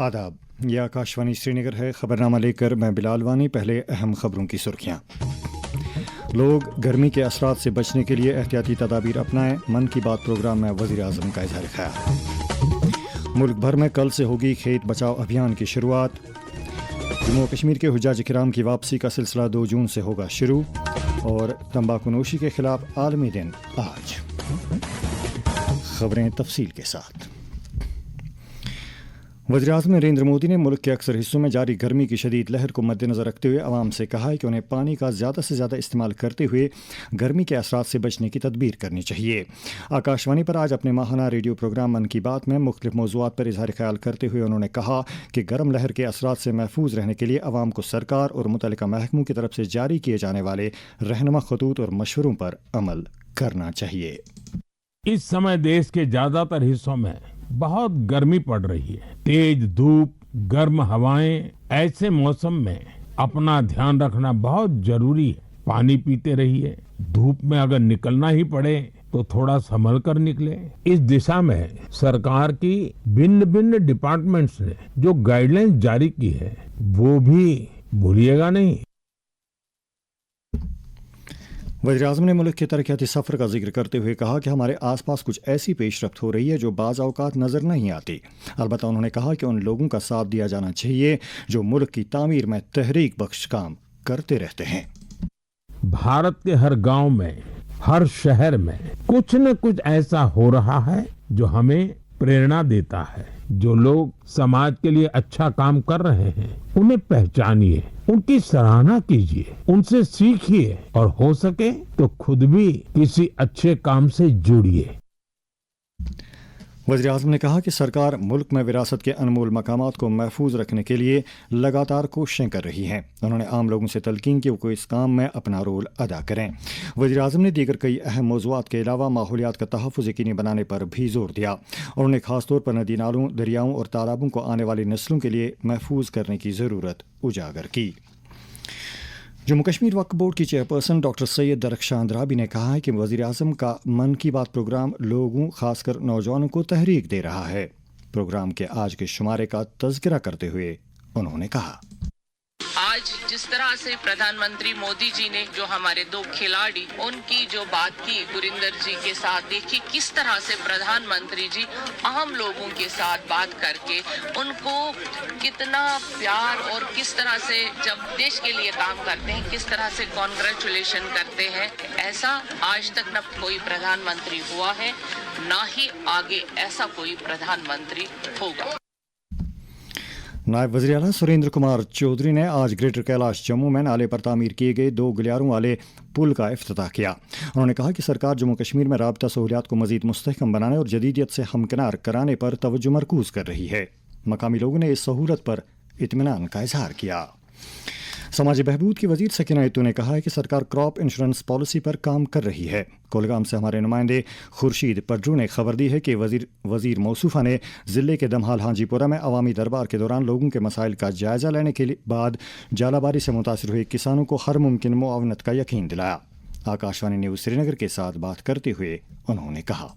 आदाब, यह आकाशवाणी श्रीनगर है। खबरनामा लेकर मैं बिलाल वानी। पहले अहम खबरों की सुर्खियाँ। लोग गर्मी के असरात से बचने के लिए एहतियाती तदाबीर अपनाएं। मन की बात प्रोग्राम में वज़ीर आज़म का इज़हार ख़याल। मुल्क भर में कल से होगी खेत बचाओ अभियान की शुरुआत। जम्मू कश्मीर के हुज्जाज किराम की वापसी का सिलसिला 2 जून से होगा शुरू। और तंबाकूनोशी के खिलाफ आलमी दिन आज। खबरें तफसील के साथ। वज़ीर-ए-आज़म नरेंद्र मोदी ने मुल्क के अक्सर हिस्सों में जारी गर्मी की शदीद लहर को मद्देनज़र रखते हुए अवाम से कहा है कि उन्हें पानी का ज़्यादा से ज़्यादा इस्तेमाल करते हुए गर्मी के असरात से बचने की तदबीर करनी चाहिए। आकाशवाणी पर आज अपने माहाना रेडियो प्रोग्राम मन की बात में मुख्तलिफ मौज़ूआत पर इज़हार ख़याल करते हुए उन्होंने कहा कि गर्म लहर के असरात से महफूज रहने के लिए अवाम को सरकार और मुतल्लिका महकमों की तरफ से जारी किए जाने वाले रहनुमा खतूत और मशवरों पर अमल करना चाहिए। इस समय देश के ज्यादातर हिस्सों में बहुत गर्मी पड़ रही है। तेज धूप, गर्म हवाएं, ऐसे मौसम में अपना ध्यान रखना बहुत जरूरी है। पानी पीते रहिए। धूप में अगर निकलना ही पड़े तो थोड़ा संभल कर निकले। इस दिशा में सरकार की भिन्न भिन्न डिपार्टमेंट्स ने जो गाइडलाइंस जारी की है वो भी भूलिएगा नहीं। वज़ीर-ए-आज़म ने मुल्क के तरक्याती सफ़र का जिक्र करते हुए कहा कि हमारे आसपास कुछ ऐसी पेशरफ्त हो रही है जो बाज़ औक़ात नज़र नहीं आती। अलबत्ता उन्होंने कहा कि उन लोगों का साथ दिया जाना चाहिए जो मुल्क की तामीर में तहरीक बख्श काम करते रहते हैं। भारत के हर गांव में, हर शहर में कुछ न कुछ ऐसा हो रहा है जो हमें प्रेरणा देता है। जो लोग समाज के लिए अच्छा काम कर रहे हैं उन्हें पहचानिए, उनकी सराहना कीजिए, उनसे सीखिए और हो सके तो खुद भी किसी अच्छे काम से जुड़िए। वज़ीर-ए-आज़म ने कहा कि सरकार मुल्क में विरासत के अनमोल मकामात को महफूज रखने के लिए लगातार कोशिशें कर रही है। उन्होंने आम लोगों से तलकीन की वो इस काम में अपना रोल अदा करें। वज़ीर-ए-आज़म ने दीगर कई अहम मौज़ूआत के अलावा माहौलियात का तहफ़्फ़ुज़ यकीनी बनाने पर भी जोर दिया। उन्होंने खासतौर पर नदी नालों, दरियाओं और तालाबों को आने वाली नस्लों के लिए महफूज करने की ज़रूरत उजागर की। जम्मू कश्मीर वक्फ बोर्ड की चेयरपर्सन डॉक्टर सैयद दरख्शान द्राबी ने कहा है कि वज़ीर-ए-आज़म का मन की बात प्रोग्राम लोगों, खासकर नौजवानों को तहरीक दे रहा है। प्रोग्राम के आज के शुमारे का तज़किरा करते हुए उन्होंने कहा, आज जिस तरह से प्रधानमंत्री मोदी जी ने जो हमारे 2 खिलाड़ी उनकी जो बात की गुरिंदर जी के साथ, देखिए किस तरह से प्रधानमंत्री जी आम लोगों के साथ बात करके उनको कितना प्यार और किस तरह से जब देश के लिए काम करते हैं किस तरह से कॉन्ग्रेचुलेशन करते हैं। ऐसा आज तक न कोई प्रधानमंत्री हुआ है, ना ही आगे ऐसा कोई प्रधानमंत्री होगा। नायब वज़ीर आला सुरेंद्र कुमार चौधरी ने आज ग्रेटर कैलाश जम्मू में नाले पर तामीर किए गए 2 गलियारों वाले पुल का इफ्तिताह किया। उन्होंने कहा कि सरकार जम्मू कश्मीर में राबता सहूलियात को मज़ीद मुस्तहकम बनाने और जदीदियत से हमकिनार कराने पर तवज्जो मरकूज़ कर रही है। मकामी लोगों ने इस सहूलत पर इत्मीनान का इजहार किया। समाजी बहबूद की वज़ीर सकीना इत्तू ने कहा है कि सरकार क्रॉप इंश्योरेंस पॉलिसी पर काम कर रही है। कोलगाम से हमारे नुमाइंदे खुर्शीद पड्रू ने खबर दी है कि वज़ीर मौसूफ़ा ने ज़िले के दमहाल हांजीपुरा में अवामी दरबार के दौरान लोगों के मसाइल का जायज़ा लेने के बाद जालाबारी से मुतासिर हुए किसानों को हर मुमकिन मुआवनत का यकीन दिलाया। आकाशवाणी न्यूज़ श्रीनगर के साथ बात करते हुए उन्होंने कहा,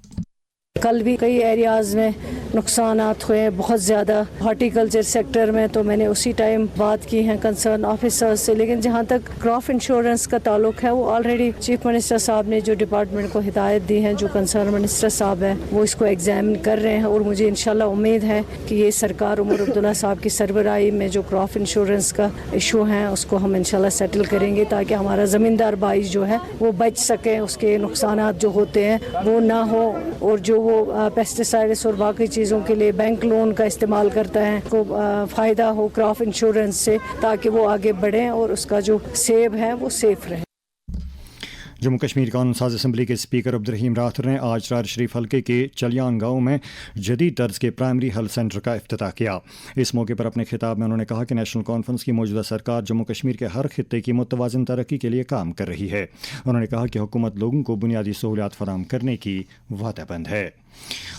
कल भी कई एरियाज़ में नुकसानात हुए बहुत ज़्यादा हॉर्टिकल्चर सेक्टर में, तो मैंने उसी टाइम बात की है कंसर्न ऑफिसर्स से। लेकिन जहाँ तक क्रॉप इंश्योरेंस का ताल्लुक है वो ऑलरेडी चीफ मिनिस्टर साहब ने जो डिपार्टमेंट को हिदायत दी है, जो कंसर्न मिनिस्टर साहब है वो इसको एग्जामिन कर रहे हैं। और मुझे इंशाल्लाह उम्मीद है कि ये सरकार उमर अब्दुल्ला साहब की सरबराही में जो क्रॉप इंश्योरेंस का इशू है उसको हम इंशाल्लाह सेटल करेंगे ताकि हमारा ज़मींदार भाई जो है वो बच सके, उसके नुकसानात जो होते हैं वो ना हो। और जो वो पेस्टिसाइड्स और बाकी चीज़ों के लिए बैंक लोन का इस्तेमाल करता है को फ़ायदा हो क्रॉप इंश्योरेंस से, ताकि वो आगे बढ़ें और उसका जो सेब है वो सेफ रहे। जम्मू कश्मीर कानून साज असम्बली के स्पीकर अब्दुर्रहीम राथर ने आज राज शरीफ हल्के के चलियान गांव में जदीद तर्ज के प्राइमरी हेल्थ सेंटर का इफ्तिताह किया। इस मौके पर अपने खिताब में उन्होंने कहा कि नेशनल कॉन्फ्रेंस की मौजूदा सरकार जम्मू कश्मीर के हर खित्ते की मुतवाज़िन तरक्की के लिए काम कर रही है। उन्होंने कहा कि हुकूमत लोगों को बुनियादी सहूलियात फराहम करने की वादाबंद है।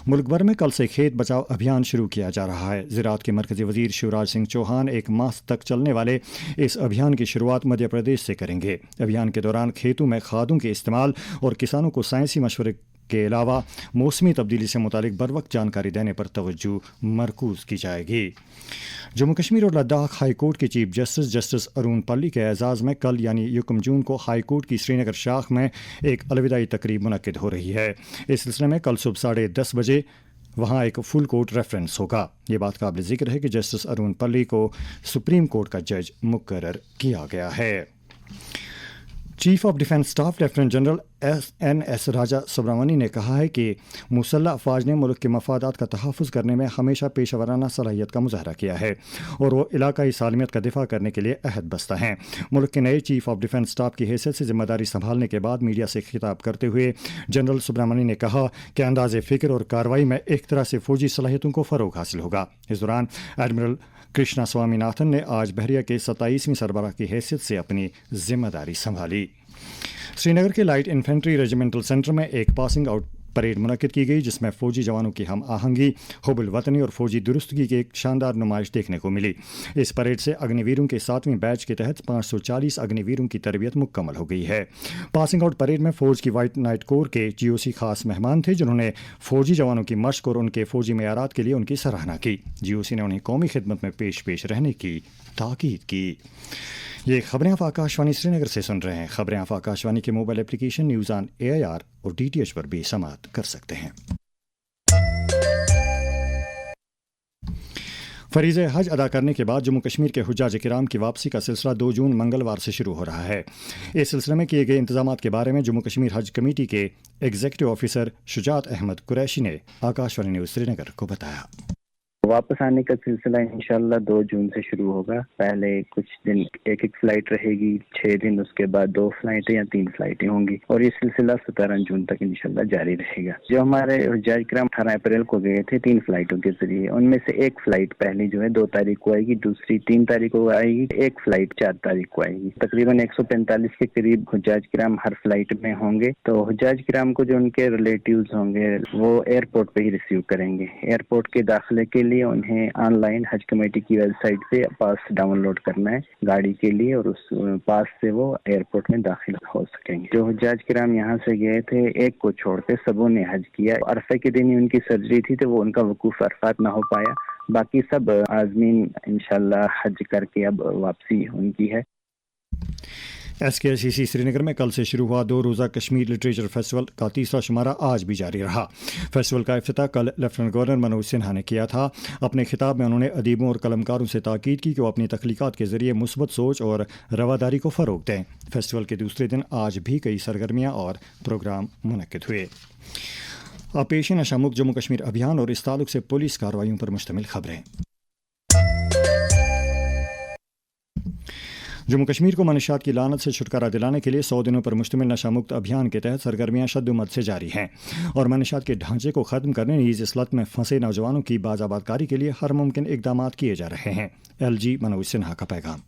मुल्क भर में कल से खेत बचाओ अभियान शुरू किया जा रहा है। ज़राअत के मरकज़ी वज़ीर शिवराज सिंह चौहान 1 माह तक चलने वाले इस अभियान की शुरुआत मध्य प्रदेश से करेंगे। अभियान के दौरान खेतों में खादों के इस्तेमाल और किसानों को साइंसी मशवरे के अलावा मौसमी तब्दीली से मुतालिक बर वक्त जानकारी देने पर तवज्जो मरकूज की जाएगी। जम्मू कश्मीर और लद्दाख हाई कोर्ट के चीफ जस्टिस अरुण पल्ली के एजाज़ में कल यानी 1 जून को हाई कोर्ट की श्रीनगर शाख में एक अलविदाई तकरीब मुनक्किद हो रही है। इस सिलसिले में कल सुबह 10:30 बजे वहाँ एक फुल कोर्ट रेफरेंस होगा। ये बात काबिल जिक्र है कि जस्टिस अरुण पल्ली को सुप्रीम कोर्ट का जज मुकर्रर किया गया है। Chief of defence staff lieutenant general NS राजा सुब्रमणी ने कहा है कि मुसल्लह अफवाज ने मुल्क के मफादात का तहफ़्फ़ुज़ करने में हमेशा पेशेवराना सलाहियत का मुज़ाहरा किया है और वो इलाकाई सालमियत का दिफा करने के लिए अहद बस्ता हैं। मुल्क के नए चीफ ऑफ डिफेंस स्टाफ की हैसियत से जिम्मेदारी संभालने के बाद मीडिया से खिताब करते हुए जनरल सुब्रमणी ने कहा कि अंदाज़े फ़िक्र और कार्रवाई में एक तरह से फ़ौजी सलाहियतों को फ़रोग़ हासिल होगा। इस दौरान एडमिरल कृष्णा स्वामीनाथन ने आज बहरिया के 27वीं सरबराह की हैसियत से अपनी जिम्मेदारी संभाली। श्रीनगर के लाइट इन्फेंट्री रेजिमेंटल सेंटर में एक पासिंग आउट परेड मुनक्किद की गई, जिसमें फ़ौजी जवानों की हम आहंगी, हुब्बुल वतनी और फ़ौजी दुरुस्तगी की एक शानदार नुमाइश देखने को मिली। इस परेड से अग्निवीरों के 7वीं बैच के तहत 540 अग्निवीरों की तरबियत मुकम्मल हो गई है। पासिंग आउट परेड में फ़ौज की वाइट नाइट कोर के GOC खास मेहमान थे, जिन्होंने फ़ौजी जवानों की मशक और उनके फ़ौजी मेयारात के लिए उनकी सराहना की। GOC ने उन्हें कौमी खिदमत में पेश रहने की ताकीद की। ये खबरें आप आकाशवाणी श्रीनगर से सुन रहे हैं। खबरें आप आकाशवाणी के mobile application news on AIR और DTH पर भी समाअत कर सकते हैं। फरीज़ हज अदा करने के बाद जम्मू कश्मीर के हुज्जाज किराम की वापसी का सिलसिला 2 जून मंगलवार से शुरू हो रहा है। इस सिलसिले में किए गए इंतजामात के बारे में जम्मू कश्मीर हज कमेटी के एग्जीक्यूटिव ऑफिसर शुजात अहमद कुरैशी ने आकाशवाणी न्यूज़ श्रीनगर को बताया। वापस आने का सिलसिला इंशाल्लाह 2 जून से शुरू होगा। पहले कुछ दिन एक फ्लाइट रहेगी, 6 दिन, उसके बाद 2 फ्लाइटें या 3 फ्लाइटें होंगी और ये सिलसिला 17 जून तक इंशाल्लाह जारी रहेगा। जो हमारे हुज्जाज किराम 18 अप्रैल को गए थे 3 फ्लाइटों के जरिए, उनमें से एक फ्लाइट पहली जो है 2 तारीख को आएगी, दूसरी 3 तारीख को आएगी, एक फ्लाइट 4 तारीख को आएगी। तकरीबन 145 के करीब हुज्जाज किराम हर फ्लाइट में होंगे। तो हुज्जाज किराम को जो उनके रिलेटिव्स होंगे वो एयरपोर्ट पे ही रिसीव करेंगे। एयरपोर्ट के दाखिले के लिए उन्हें ऑनलाइन हज कमेटी की वेबसाइट पे पास डाउनलोड करना है गाड़ी के लिए और उस पास से वो एयरपोर्ट में दाखिल हो सकेंगे। जो हुज्जाज किराम यहाँ से गए थे, एक को छोड़कर सबों ने हज किया। अरफे के दिन ही उनकी सर्जरी थी तो वो उनका वकूफ अरफात ना हो पाया। बाकी सब आज़मीन इंशाल्लाह हज करके अब वापसी उनकी है। SKSCC श्रीनगर में कल से शुरू हुआ 2 रोज़ा कश्मीर लिटरेचर फेस्टिवल का तीसरा शुमारा आज भी जारी रहा। फेस्टिवल का इफ्तिताह कल लेफ्टिनेंट गवर्नर मनोज सिन्हा ने किया था। अपने खिताब में उन्होंने अदीबों और कलमकारों से ताकीद की कि वो अपनी तख्लीकात के ज़रिए मुस्बत सोच और रवादारी को फ़रोग़ दें। फेस्टिवल के दूसरे दिन आज भी कई सरगर्मियाँ और प्रोग्राम मुनक्किद हुए। अब पेश है नशामुक्त जम्मू कश्मीर अभियान और इस ताल्लुक से पुलिस कार्रवाइयों पर मुश्तमिल खबरें। जम्मू कश्मीर को मनशियात की लानत से छुटकारा दिलाने के लिए 100 दिनों पर मुश्तमिल नशामुक्त अभियान के तहत सरगर्मियाँ शद्दुमद से जारी हैं और मनशियात के ढांचे को ख़त्म करने नीज़ इस लत में फंसे नौजवानों की बाज़ाबादकारी के लिए हर मुमकिन इक़दाम किए जा रहे हैं। LG मनोज सिन्हा का पैगाम।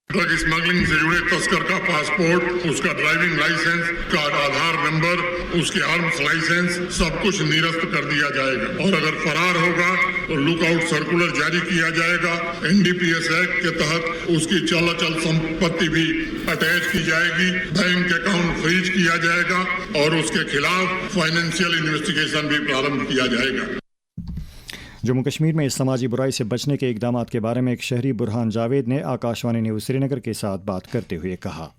ड्रग स्मगलिंग से जुड़े तस्कर का पासपोर्ट, उसका ड्राइविंग लाइसेंस, का आधार नंबर, उसके आर्म्स लाइसेंस सब कुछ निरस्त कर दिया जाएगा और अगर फरार होगा तो लुकआउट सर्कुलर जारी किया जाएगा। NDPS एक्ट के तहत उसकी चल संपत्ति भी अटैच की जाएगी, बैंक अकाउंट फ्रीज किया जाएगा और उसके खिलाफ फाइनेंशियल इन्वेस्टिगेशन भी प्रारंभ किया जाएगा। जम्मू कश्मीर में इस समाजी बुराई से बचने के इक़दामात के बारे में एक शहरी बुरहान जावेद ने आकाशवाणी न्यूज़ श्रीनगर के साथ बात करते हुए कहा।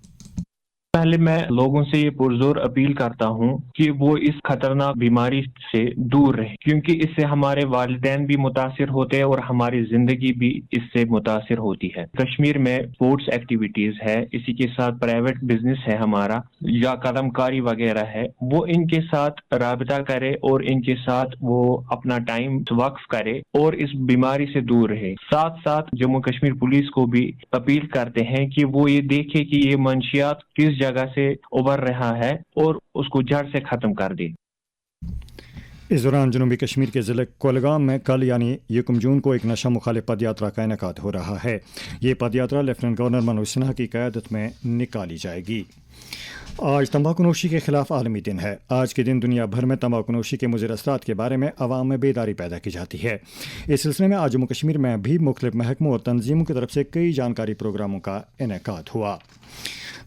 पहले मैं लोगों से ये पुरजोर अपील करता हूँ कि वो इस खतरनाक बीमारी से दूर रहे, क्योंकि इससे हमारे वालिदैन भी मुतासिर होते हैं और हमारी जिंदगी भी इससे मुतासिर होती है। कश्मीर में स्पोर्ट्स एक्टिविटीज है, इसी के साथ प्राइवेट बिजनेस है हमारा या कदमकारी वगैरह है, वो इनके साथ राबता करे और इनके साथ वो अपना टाइम वक्फ करे और इस बीमारी से दूर रहे। साथ साथ जम्मू कश्मीर पुलिस को भी अपील करते हैं कि वो ये देखे कि ये मंशियात किस जगह से उभर रहा है और उसको जड़ से खत्म कर दे। इस दौरान जनूबी कश्मीर के ज़िले कोलगाम में कल यानी 1 जून को एक नशा मुखालिफ पद यात्रा का इनेकाद हो रहा है। ये पद यात्रा लेफ्टिनेंट गवर्नर मनोज सिन्हा की क़यादत में निकाली जाएगी। आज तंबाकूनोशी के खिलाफ आलमी दिन है। आज के दिन दुनिया भर में तंबाकूनोशी के मुज़िर असरात के बारे में अवाम में बेदारी पैदा की जाती है। इस सिलसिले में आज जम्मू कश्मीर में भी मुख्तलिफ महकमों और तंजीमों की तरफ से कई जानकारी प्रोग्रामों का इनेकाद हुआ।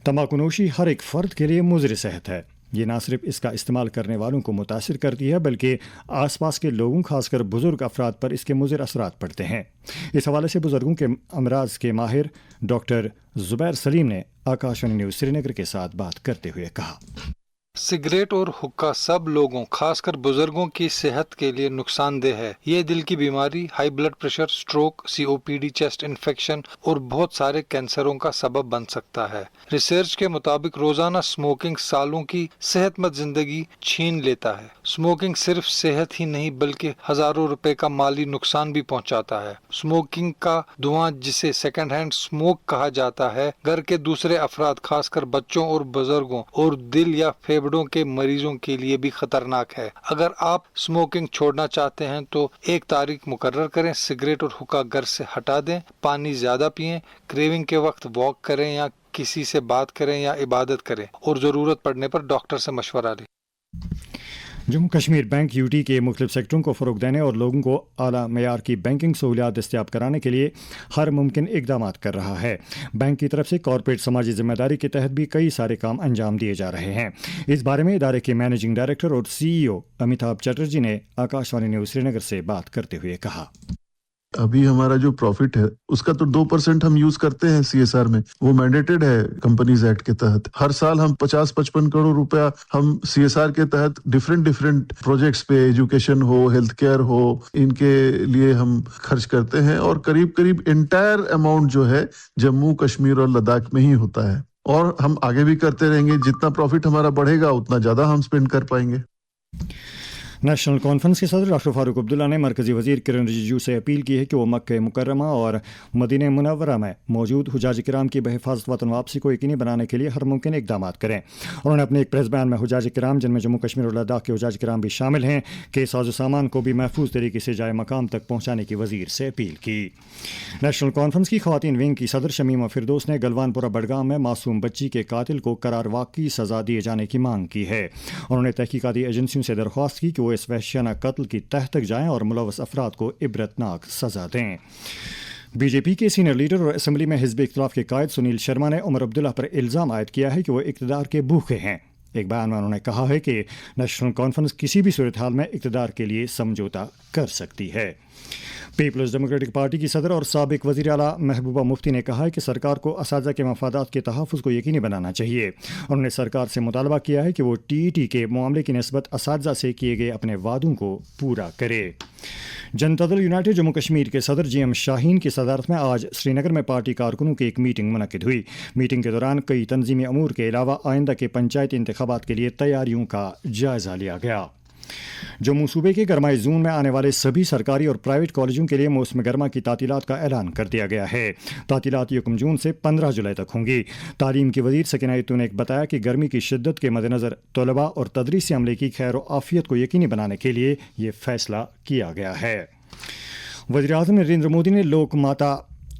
तंबाकूनोशी हर एक फ़र्द के लिए मुज़िर सेहत है। ये ना सिर्फ इसका इस्तेमाल करने वालों को मुतासिर करती है बल्कि आसपास के लोगों खासकर बुजुर्ग अफराद पर इसके मुज़िर असरात पड़ते हैं। इस हवाले से बुजुर्गों के अमराज के माहिर डॉक्टर ज़ुबैर सलीम ने आकाशवाणी न्यूज़ श्रीनगर के साथ बात करते हुए कहा, सिगरेट और हुक्का सब लोगों खासकर बुजुर्गों की सेहत के लिए नुकसानदेह है। ये दिल की बीमारी, high blood pressure, stroke, COPD, chest infection और बहुत सारे कैंसरों का सबब बन सकता है। रिसर्च के मुताबिक रोजाना स्मोकिंग सालों की सेहतमंद जिंदगी छीन लेता है। स्मोकिंग सिर्फ सेहत ही नहीं बल्कि हजारों रुपए का माली नुकसान भी पहुंचाता है। स्मोकिंग का धुआं, जिसे सेकंड हैंड स्मोक कहा जाता है, घर के दूसरे अफराद खासकर बच्चों और बुजुर्गों और दिल या फेफड़ों के मरीजों के लिए भी खतरनाक है। अगर आप स्मोकिंग छोड़ना चाहते हैं तो एक तारीख मुकर्रर करें, सिगरेट और हुक्का घर से हटा दें, पानी ज्यादा पिएं, क्रेविंग के वक्त वॉक करें या किसी से बात करें या इबादत करें और जरूरत पड़ने पर डॉक्टर से मशवरा लें। जम्मू कश्मीर बैंक यूटी के मुख्तलिफ सेक्टरों को फ़रोग देने और लोगों को आला मयार की बैंकिंग सहूलियात दस्तियाब कराने के लिए हर मुमकिन इकदाम कर रहा है। बैंक की तरफ से कॉरपोरेट समाजी जिम्मेदारी के तहत भी कई सारे काम अंजाम दिए जा रहे हैं। इस बारे में इदारे के मैनेजिंग डायरेक्टर और CEO अमिताभ चटर्जी ने आकाशवाणी न्यूज़ श्रीनगर से बात करते हुए कहा, अभी हमारा जो प्रॉफिट है उसका तो 2% हम यूज करते हैं CSR में, वो मैंडेटेड है कंपनीज एक्ट के तहत। हर साल हम 50-55 करोड़ रुपया हम CSR के तहत डिफरेंट प्रोजेक्ट्स पे, एजुकेशन हो, हेल्थ केयर हो, इनके लिए हम खर्च करते हैं और करीब एंटायर अमाउंट जो है जम्मू कश्मीर और लद्दाख में ही होता है और हम आगे भी करते रहेंगे। जितना प्रॉफिट हमारा बढ़ेगा उतना ज्यादा हम स्पेंड कर पाएंगे। नेशनल कॉन्फ्रेंस के सदर डॉक्टर फारूक अब्दुल्ला ने मरकजी वजीर किरण रिजिजू से अपील की है कि वो मक्का मुकर्रमा और मदीना मुनव्वरा में मौजूद हुजाज किराम की बहिफाजत वतन वापसी को यकीनी बनाने के लिए हर मुमकिन इकदाम करें। उन्होंने अपने एक प्रेस बयान में हुजाज किराम, जिनमें जम्मू कश्मीर और लद्दाख के हुजाज किराम भी शामिल हैं, के साजो सामान को भी महफूज तरीके से जाए मकाम तक पहुँचाने की वजीर से अपील की। नेशनल कॉन्फ्रेंस की खवातीन विंग की सदर शमीमा फिरदौस ने गलवानपुरा बडगाम में मासूम बच्ची के कातिल को करार वाकई सजा दिए जाने की मांग की है। उन्होंने तहकीकाती एजेंसियों से दरख्वास्त की कि वो इस वहशियाना कत्ल की तह तक जाएं और मुलव्वस अफराद को इबरतनाक सजा दें। बीजेपी के सीनियर लीडर और असम्बली में हिज़्ब इख्तिलाफ के कायद सुनील शर्मा ने उमर अब्दुल्ला पर इल्ज़ाम आयद किया है कि वो इक़्तिदार के भूखे हैं। एक बयान में उन्होंने कहा है कि नेशनल कॉन्फ्रेंस किसी भी सूरत हाल में इक़्तिदार के लिए समझौता कर सकती है। पीपल्स डेमोक्रेटिक पार्टी की सदर और साबिक वज़ीर आला महबूबा मुफ्ती ने कहा है कि सरकार को असातिज़ा के मफादात के तहफ़्फ़ुज़ को यकीनी बनाना चाहिए। उन्होंने सरकार से मुतालबा किया है कि वो TET के मामले की निस्बत असातिज़ा से किए गए अपने वादों को पूरा करे। जनता दल यूनाइटेड जम्मू कश्मीर के सदर GM शाहीन की सदारत में आज श्रीनगर में पार्टी कारकुनों की एक मीटिंग मुनक्किद हुई। मीटिंग के दौरान कई तंजीमी अमूर के अलावा आइंदा के पंचायती इंतखाबात के लिए तैयारियों का जायज़ा लिया गया। जम्मू सूबे के गरमाई जोन में आने वाले सभी सरकारी और प्राइवेट कॉलेजों के लिए मौसम गर्मा की तातीलात का ऐलान कर दिया गया है। तातीलात 1 जून से 15 जुलाई तक होंगी। तालीम की वजीर सकीना यतून ने बताया कि गर्मी की शिद्दत के मद्देनज़र तलबा और तदरीसी अमले की खैर व आफियत को यकीनी बनाने के लिए ये फैसला किया गया है। वज़ीर-ए-आज़म नरेंद्र मोदी ने लोक माता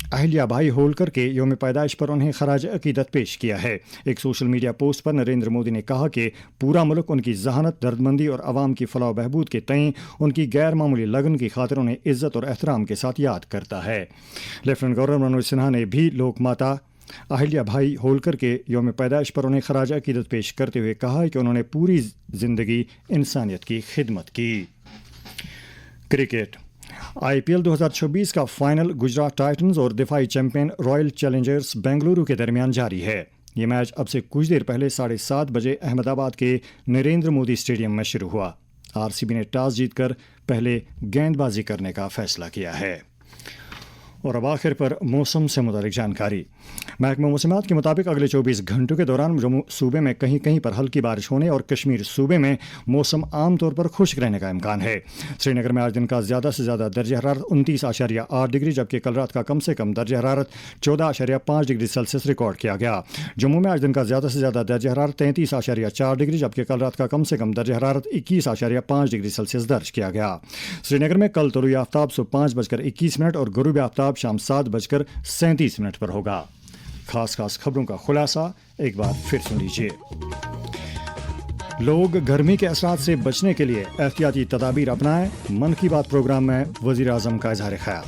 अहिल्या बाई होलकर के यौम पैदाइश पर उन्हें खराज अकीदत पेश किया है। एक सोशल मीडिया पोस्ट पर नरेंद्र मोदी ने कहा कि पूरा मुल्क उनकी जहानत, दर्दमंदी और आवाम की फलाह बहबूद के तय उनकी गैर मामूली लगन की खातिर उन्हें इज्जत और एहतराम के साथ याद करता है। लेफ्टिनेंट गवर्नर मनोज सिन्हा ने भी लोक माता अहिल्या भाई होलकर के यौम पैदाइश पर उन्हें खराज अकीदत पेश करते हुए कहा है कि उन्होंने पूरी जिंदगी इंसानियत की खिदमत की। क्रिकेट IPL 2026 का फाइनल गुजरात टाइटंस और दिफाई चैंपियन रॉयल चैलेंजर्स बेंगलुरु के दरमियान जारी है। ये मैच अब से कुछ देर पहले 7:30 बजे अहमदाबाद के नरेंद्र मोदी स्टेडियम में शुरू हुआ। RCB ने टॉस जीतकर पहले गेंदबाजी करने का फैसला किया है। और अब आखिर पर मौसम से मुतालिक जानकारी। महकमा मौसमियात के मुताबिक अगले 24 घंटों के दौरान जम्मू सूबे में कहीं कहीं पर हल्की बारिश होने और कश्मीर सूबे में मौसम आमतौर पर खुश्क रहने का इम्कान है। श्रीनगर में आज दिन का ज़्यादा से ज़्यादा दर्जा हरारत 29.8 डिग्री जबकि कल रात का कम से कम दर्जा हरारत 14.5 डिग्री सेल्सियस रिकॉर्ड किया गया। जम्मू में आज दिन का ज़्यादा से ज़्यादा दर्जा हरारत 33.4 डिग्री जबकि कल रात का कम से कम दर्जा हरारत 21.5 डिग्री सेल्सियस दर्ज किया गया। श्रीनगर में कल तलुई आफ्ताब सुबह 5:21 और गुरूब आफ्ताब शाम 7:37 पर होगा। खास खबरों का खुलासा एक बार फिर सुन लीजिए। लोग गर्मी के असरात से बचने के लिए एहतियाती तदाबीर अपनाएं। मन की बात प्रोग्राम में वज़ीर आज़म का इज़हार ख्याल।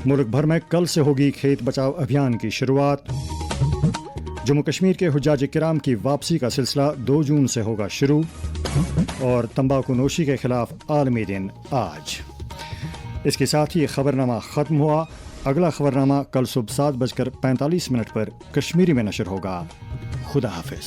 मुल्क भर में कल से होगी खेत बचाओ अभियान की शुरुआत। जम्मू कश्मीर के हुज्जाज किराम की वापसी का सिलसिला 2 जून से होगा शुरू, और तंबाकू नोशी के खिलाफ आलमी दिन आज। इसके साथ ही खबरनामा ख़त्म हुआ। अगला खबरनामा कल सुबह 7:45 पर कश्मीरी में नशर होगा। खुदा हाफिज।